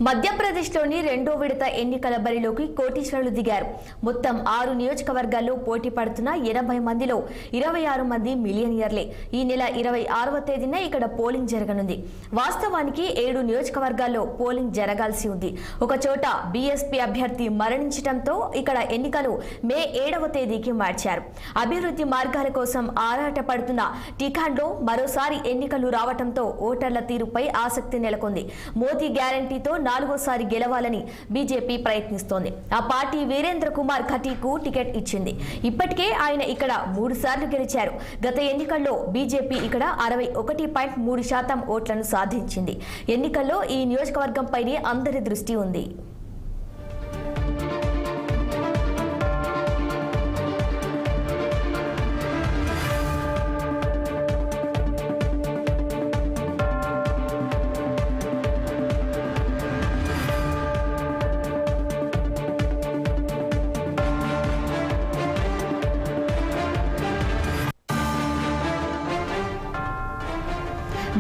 మధ్యప్రదేశ్లోని రెండో విడత ఎన్నికల బరిలోకి కోటీశ్వరులు దిగారు. మొత్తం 6 నియోజకవర్గాల్లో పోటీ పడుతున్న 80 మందిలో 26 మంది మిలియనియర్లే. ఈ నెల 26వ తేదీన ఇక్కడ పోలింగ్ జరగనుంది. వాస్తవానికి 7 నియోజకవర్గాల్లో పోలింగ్ జరగాల్సి ఉంది. ఒక చోట బీఎస్పీ అభ్యర్థి మరణించడంతో ఇక్కడ ఎన్నికలు మే 7వ తేదీకి మార్చారు. అభివృద్ధి మార్గాల కోసం ఆరాట పడుతున్న టిఖాండ్లో మరోసారి ఎన్నికలు రావడంతో ఓటర్ల తీరుపై ఆసక్తి నెలకొంది. మోదీ గ్యారంటీతో 4వసారి గెలవాలని బీజేపీ ప్రయత్నిస్తోంది. ఆ పార్టీ వీరేంద్ర కుమార్ ఖటీకు టికెట్ ఇచ్చింది. ఇప్పటికే ఆయన ఇక్కడ 3 సార్లు గెలిచారు. గత ఎన్నికల్లో బీజేపీ ఇక్కడ 61.3% ఓట్లను సాధించింది. ఎన్నికల్లో ఈ నియోజకవర్గంపైనే అందరి దృష్టి ఉంది.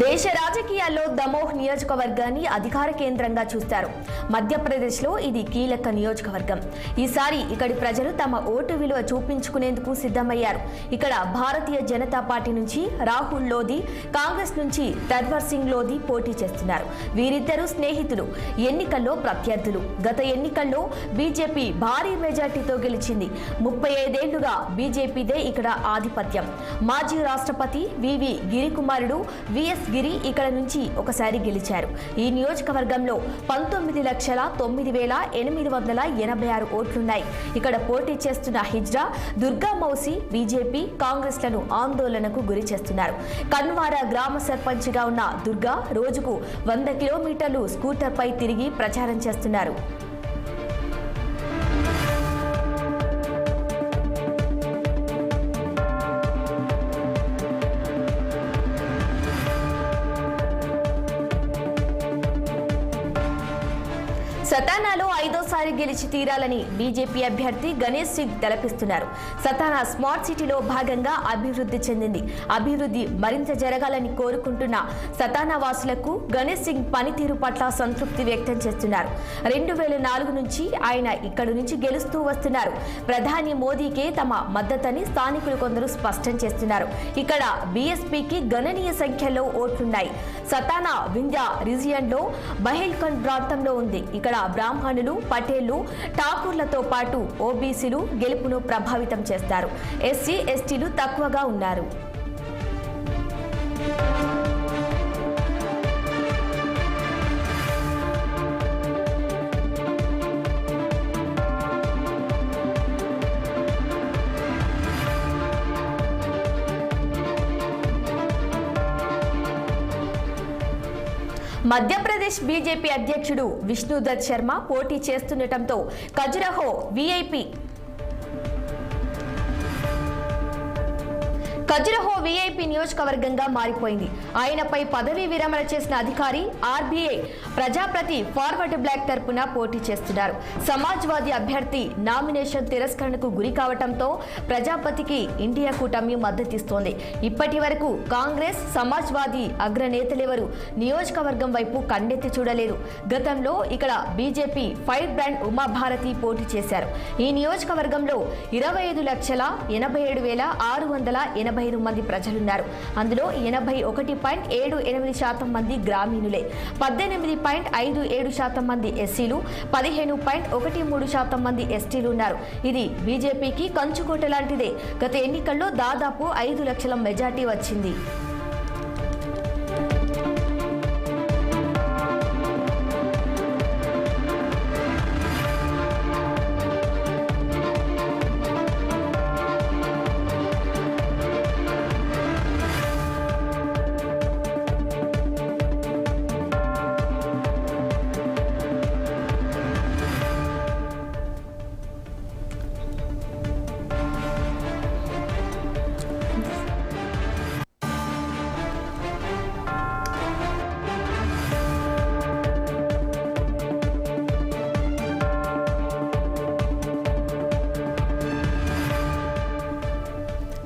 దేశ రాజకీయాల్లో దమోహ్ నియోజకవర్గాన్ని అధికార కేంద్రంగా చూస్తారు. మధ్యప్రదేశ్లో ఇది కీలక నియోజకవర్గం. ఈసారి ఇక్కడి ప్రజలు తమ ఓటు విలువ చూపించుకునేందుకు సిద్ధమయ్యారు. ఇక్కడ భారతీయ జనతా పార్టీ నుంచి రాహుల్ లోధి, కాంగ్రెస్ నుంచి తర్వర్ సింగ్ లోధి పోటీ చేస్తున్నారు. వీరిద్దరూ స్నేహితులు, ఎన్నికల్లో ప్రత్యర్థులు. గత ఎన్నికల్లో బీజేపీ భారీ మెజార్టీతో గెలిచింది. 35 ఏళ్లుగా బీజేపీదే ఇక్కడ ఆధిపత్యం. మాజీ రాష్ట్రపతి వివి గిరి కుమారుడు విఎస్ గిరి ఇక్కడ నుంచి ఒకసారి గెలిచారు. ఈ నియోజకవర్గంలో 19,09,886 ఓట్లున్నాయి. ఇక్కడ పోటీ చేస్తున్న హిజ్రా, దుర్గా మౌసి బీజేపీ, కాంగ్రెస్లను ఆందోళనకు గురి చేస్తున్నారు. కన్వారా గ్రామ సర్పంచ్గా ఉన్న దుర్గా రోజుకు 100 కిలోమీటర్లు స్కూటర్పై తిరిగి ప్రచారం చేస్తున్నారు. సతానాలో 5వసారి గెలిచి తీరాలని బీజేపీ అభ్యర్థి గణేష్ సింగ్ తలపిస్తున్నారు. సతానా స్మార్ట్ సిటీలో భాగంగా అభివృద్ధి చెందింది. అభివృద్ధి మరింత జరగాలని కోరుకుంటున్న సతానా వాసులకు గణేష్ సింగ్ పనితీరు పట్ల సంతృప్తి వ్యక్తం చేస్తున్నారు. 2004 నుంచి ఆయన ఇక్కడి నుంచి గెలుస్తూ వస్తున్నారు. ప్రధాని మోదీకే తమ మద్దతని స్థానికులు కొందరు స్పష్టం చేస్తున్నారు. ఇక్కడ బీఎస్పీకి గణనీయ సంఖ్యలో ఓట్లున్నాయి. సతానా వింధ్యా రీజియన్లో బహేల్ఖండ్ ప్రాంతంలో ఉంది. ఇక్కడ బ్రాహ్మణులు, పటేళ్లు, ఠాకూర్లతో పాటు ఓబీసీలు గెలుపును ప్రభావితం చేస్తారు. ఎస్సీ, ఎస్టీలు తక్కువగా ఉన్నారు. మధ్యప్రదేశ్ బీజేపీ అధ్యక్షుడు విష్ణుదత్ శర్మ పోటీ చేస్తుండటంతో ఖజురహో వీఐపీ నియోజకవర్గంగా మారిపోయింది. ఆయనపై పదవీ విరమణ చేసిన అధికారి ఆర్బీఐ ప్రజాపతి ఫార్వర్డ్ బ్లాక్ తరపున పోటీ చేస్తున్నారు. సమాజ్వాదీ అభ్యర్థి నామినేషన్ తిరస్కరణకు గురి కావడంతో ప్రజాపతికి ఇండియా కూటమి మద్దతిస్తోంది. ఇప్పటి వరకు కాంగ్రెస్, సమాజ్వాదీ అగ్రనేతలెవరూ నియోజకవర్గం వైపు కన్నెత్తి చూడలేదు. గతంలో ఇక్కడ బీజేపీ ఫైర్ బ్రాండ్ ఉమాభారతి పోటీ చేశారు. ఈ నియోజకవర్గంలో 25,87,685 మంది ప్రజలున్నారు. అందులో 81.78% మంది గ్రామీణులే, 18.57% మంది ఎస్సీలు, 15.13% మంది ఎస్టీలు ఉన్నారు. ఇది బీజేపీకి కంచుకోట లాంటిదే. గత ఎన్నికల్లో దాదాపు 5 లక్షల మెజార్టీ వచ్చింది.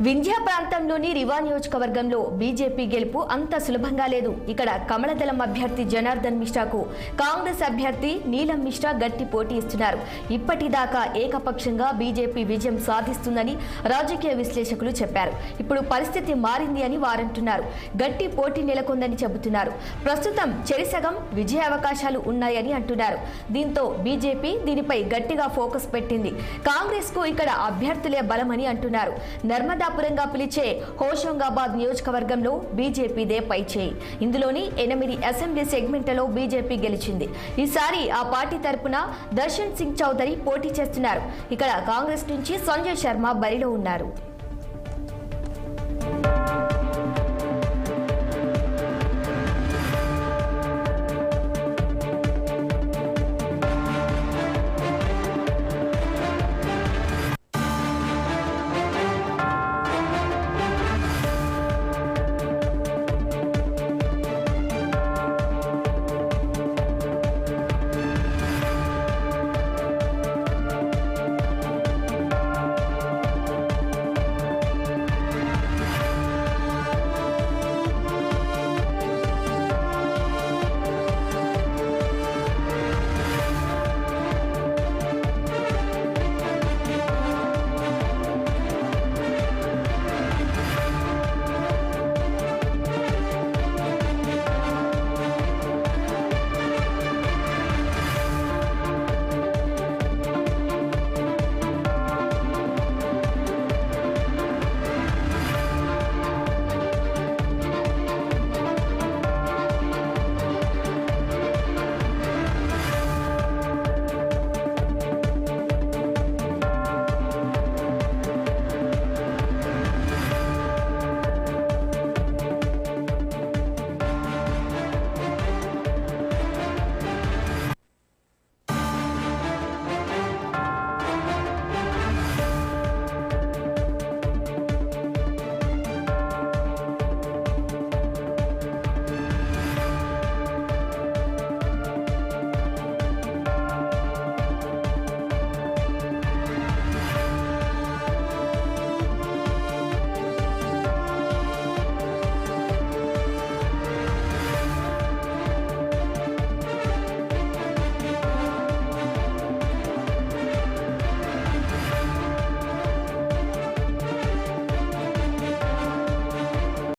వింధ్యా ప్రాంతం మండలంలోని రివా నియోజకవర్గంలో బీజేపీ గెలుపు అంత సులభంగా లేదు. ఇక్కడ కమలదళం అభ్యర్థి జనార్దన్ మిశ్రాకు కాంగ్రెస్ అభ్యర్థి నీలం మిశ్రా గట్టి పోటీ ఇస్తున్నారు. ఇప్పటిదాకా ఏకపక్షంగా బీజేపీ విజయం సాధిస్తుందని రాజకీయ విశ్లేషకులు చెప్పారు. ఇప్పుడు పరిస్థితి మారింది అని వారంటున్నారు. గట్టి పోటీ నెలకొందని చెబుతున్నారు. ప్రస్తుతం చెరిసగం విజయ అవకాశాలు ఉన్నాయని అంటున్నారు. దీంతో బీజేపీ దీనిపై గట్టిగా ఫోకస్ పెట్టింది. కాంగ్రెస్ కు ఇక్కడ అభ్యర్థులే బలమని అంటున్నారు. నర్మదాపురంగా పిలిచే హోషంగాబాద్ నియోజకవర్గంలో బీజేపీదే పైచేయి. ఇందులోని 8 అసెంబ్లీ సెగ్మెంట్లలో బీజేపీ గెలిచింది. ఈసారి ఆ పార్టీ తరపున దర్శన్ సింగ్ చౌదరి పోటీ చేస్తున్నారు. ఇక్కడ కాంగ్రెస్ నుంచి సంజయ్ శర్మ బరిలో ఉన్నారు.